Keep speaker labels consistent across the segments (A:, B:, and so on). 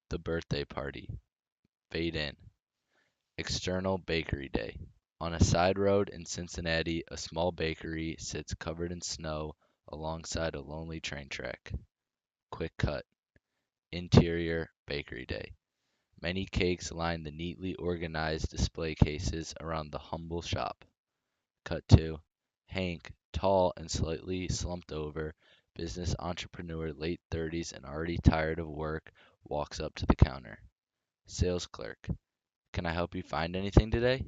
A: The birthday party. Fade in. External bakery day. On a side road in Cincinnati, a small bakery sits covered in snow alongside a lonely train track. Quick cut. Interior bakery day. Many cakes line the neatly organized display cases around the humble shop. Cut to Hank, tall and slightly slumped over, business entrepreneur, late 30s and already tired of work, walks up to the counter. Sales clerk, can I help you find anything today?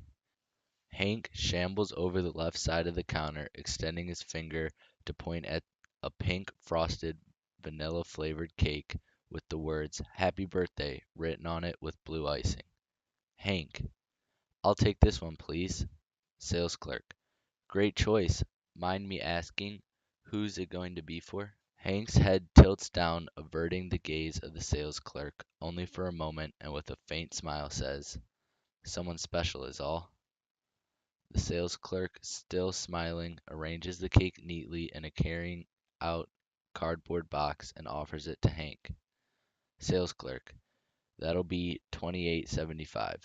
A: Hank shambles over the left side of the counter, extending his finger to point at a pink frosted vanilla flavored cake with the words Happy Birthday written on it with blue icing. Hank, I'll take this one, please. Sales clerk, great choice. Mind me asking, who's it going to be for? Hank's head tilts down, averting the gaze of the sales clerk, only for a moment, and with a faint smile says, someone special is all. The sales clerk, still smiling, arranges the cake neatly in a carrying out cardboard box and offers it to Hank. Sales clerk, that'll be 28.75.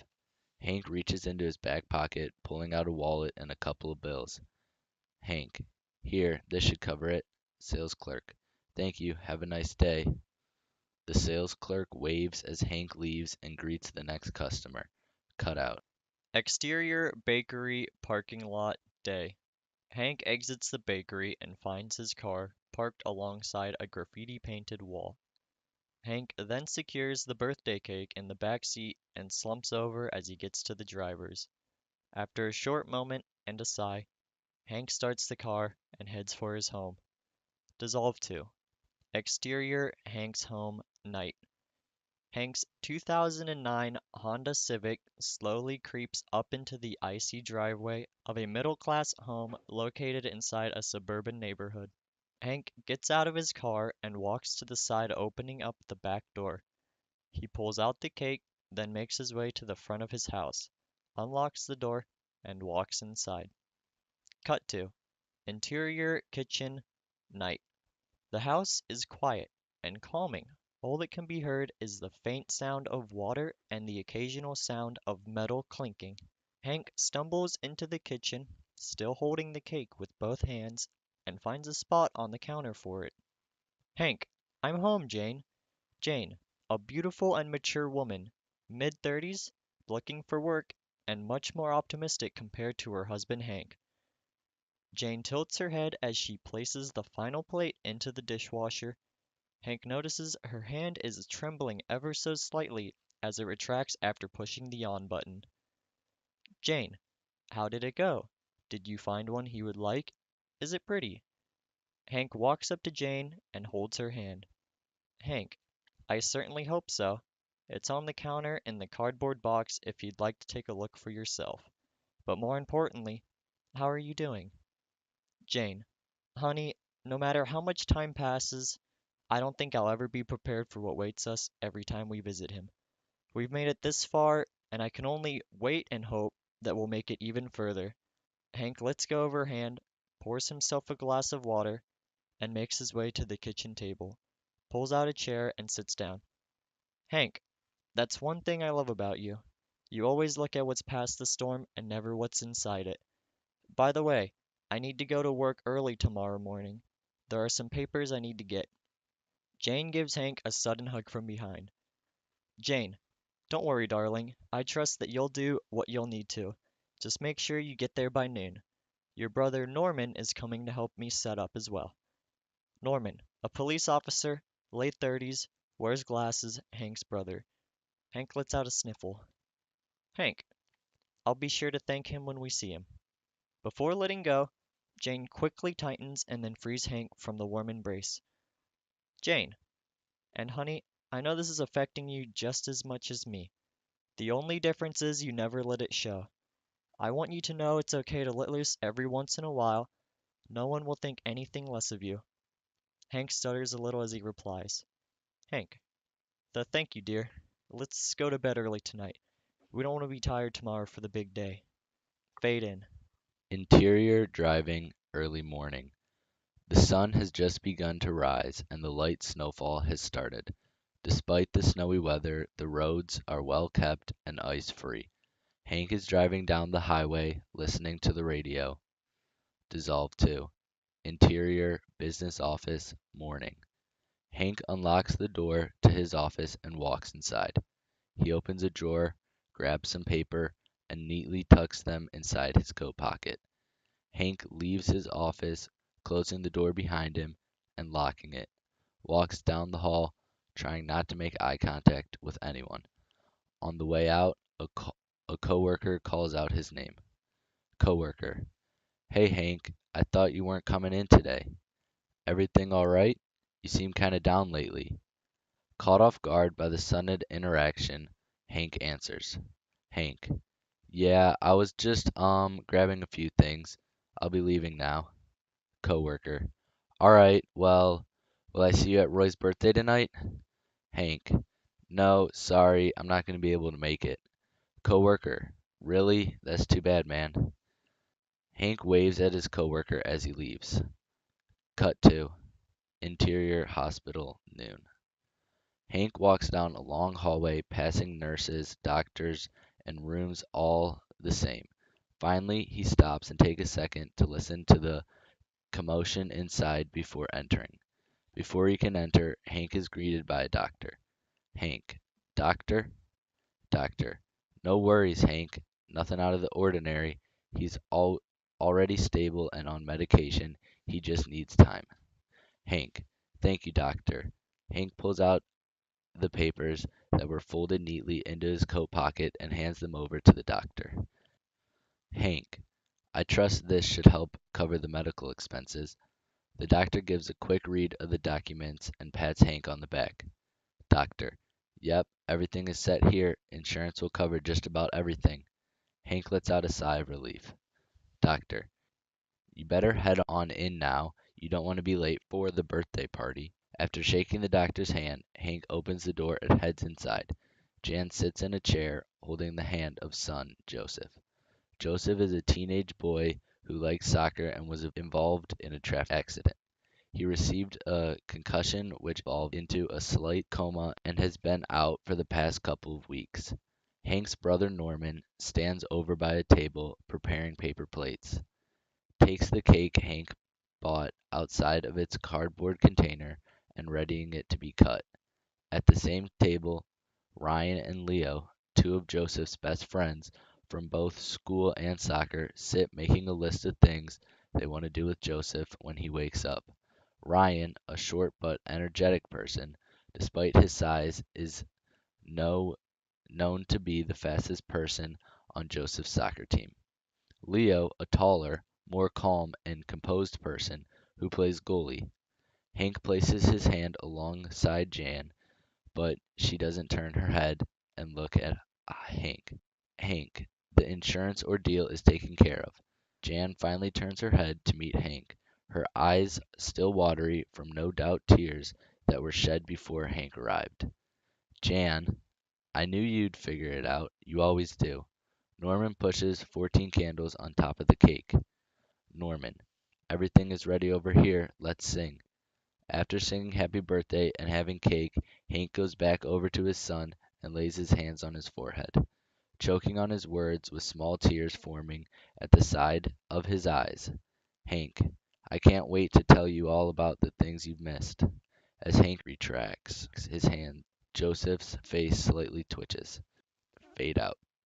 A: Hank reaches into his back pocket, pulling out a wallet and a couple of bills. Hank, here, this should cover it. Sales clerk, thank you, have a nice day. The sales clerk waves as Hank leaves and greets the next customer. Cut out.
B: Exterior bakery parking lot day. Hank exits the bakery and finds his car parked alongside a graffiti painted wall. Hank then secures the birthday cake in the back seat and slumps over as he gets to the drivers. After a short moment and a sigh, Hank starts the car and heads for his home. Dissolve 2. Exterior Hank's home night. Hank's 2009 Honda Civic slowly creeps up into the icy driveway of a middle-class home located inside a suburban neighborhood. Hank gets out of his car and walks to the side, opening up the back door. He pulls out the cake, then makes his way to the front of his house, unlocks the door, and walks inside. Cut to interior kitchen night. The house is quiet and calming. All that can be heard is the faint sound of water and the occasional sound of metal clinking. Hank stumbles into the kitchen, still holding the cake with both hands, and finds a spot on the counter for it. Hank, I'm home, Jane. Jane, a beautiful and mature woman, mid-30s, looking for work, and much more optimistic compared to her husband Hank. Jane tilts her head as she places the final plate into the dishwasher. Hank notices her hand is trembling ever so slightly as it retracts after pushing the on button. Jane, how did it go? Did you find one he would like? Is it pretty? Hank walks up to Jane and holds her hand. Hank, I certainly hope so. It's on the counter in the cardboard box if you'd like to take a look for yourself. But more importantly, how are you doing? Jane, honey, no matter how much time passes, I don't think I'll ever be prepared for what waits us every time we visit him. We've made it this far, and I can only wait and hope that we'll make it even further. Hank lets go of her hand, pours himself a glass of water, and makes his way to the kitchen table, pulls out a chair, and sits down. Hank, that's one thing I love about you. You always look at what's past the storm and never what's inside it. By the way, I need to go to work early tomorrow morning. There are some papers I need to get. Jane gives Hank a sudden hug from behind. Jane, don't worry, darling. I trust that you'll do what you'll need to. Just make sure you get there by noon. Your brother Norman is coming to help me set up as well. Norman, a police officer, late 30s, wears glasses, Hank's brother. Hank lets out a sniffle. Hank, I'll be sure to thank him when we see him. Before letting go, Jane quickly tightens and then frees Hank from the warm embrace. Jane, and honey, I know this is affecting you just as much as me. The only difference is you never let it show. I want you to know it's okay to let loose every once in a while. No one will think anything less of you. Hank stutters a little as he replies. Hank, thank you, dear. Let's go to bed early tonight. We don't want to be tired tomorrow for the big day. Fade in.
A: Interior driving early morning. The sun has just begun to rise and the light snowfall has started. Despite the snowy weather, the roads are well kept and ice free. Hank is driving down the highway, listening to the radio. Dissolve 2. Interior, business office, morning. Hank unlocks the door to his office and walks inside. He opens a drawer, grabs some paper, and neatly tucks them inside his coat pocket. Hank leaves his office, closing the door behind him and locking it. Walks down the hall, trying not to make eye contact with anyone. On the way out, a coworker calls out his name. Coworker: "Hey Hank, I thought you weren't coming in today. Everything all right? You seem kinda down lately." Caught off guard by the sudden interaction, Hank answers. Hank: "Yeah, I was just grabbing a few things. I'll be leaving now." Coworker: "All right, well, will I see you at Roy's birthday tonight?" Hank: "No, sorry, I'm not going to be able to make it." Coworker: "Really? That's too bad, man." Hank waves at his coworker as he leaves. Cut to Interior Hospital, noon. Hank walks down a long hallway, passing nurses, doctors, and rooms all the same. Finally, he stops and takes a second to listen to the commotion inside before entering. Before he can enter, Hank is greeted by a doctor. Hank: "Doctor?" Doctor: "No worries, Hank. Nothing out of the ordinary. He's already stable and on medication. He just needs time." Hank: "Thank you, doctor." Hank pulls out the papers that were folded neatly into his coat pocket and hands them over to the doctor. Hank: "I trust this should help cover the medical expenses." The doctor gives a quick read of the documents and pats Hank on the back. Doctor: "Yep, everything is set here. Insurance will cover just about everything." Hank lets out a sigh of relief. Doctor: "You better head on in now. You don't want to be late for the birthday party." After shaking the doctor's hand, Hank opens the door and heads inside. Jan sits in a chair, holding the hand of son, Joseph. Joseph is a teenage boy who likes soccer and was involved in a traffic accident. He received a concussion which evolved into a slight coma and has been out for the past couple of weeks. Hank's brother Norman stands over by a table preparing paper plates. Takes the cake Hank bought outside of its cardboard container and readying it to be cut. At the same table, Ryan and Leo, two of Joseph's best friends from both school and soccer, sit making a list of things they want to do with Joseph when he wakes up. Ryan, a short but energetic person, despite his size, is no, known to be the fastest person on Joseph's soccer team. Leo, a taller, more calm and composed person who plays goalie. Hank places his hand alongside Jan, but she doesn't turn her head and look at Hank. Hank, the insurance ordeal is taken care of. Jan finally turns her head to meet Hank, her eyes still watery from no doubt tears that were shed before Hank arrived. Jan, I knew you'd figure it out. You always do. Norman pushes 14 candles on top of the cake. Norman, everything is ready over here. Let's sing. After singing happy birthday and having cake, Hank goes back over to his son and lays his hands on his forehead, choking on his words with small tears forming at the side of his eyes. Hank, I can't wait to tell you all about the things you've missed. As Hank retracts his hand, Joseph's face slightly twitches. Fade out.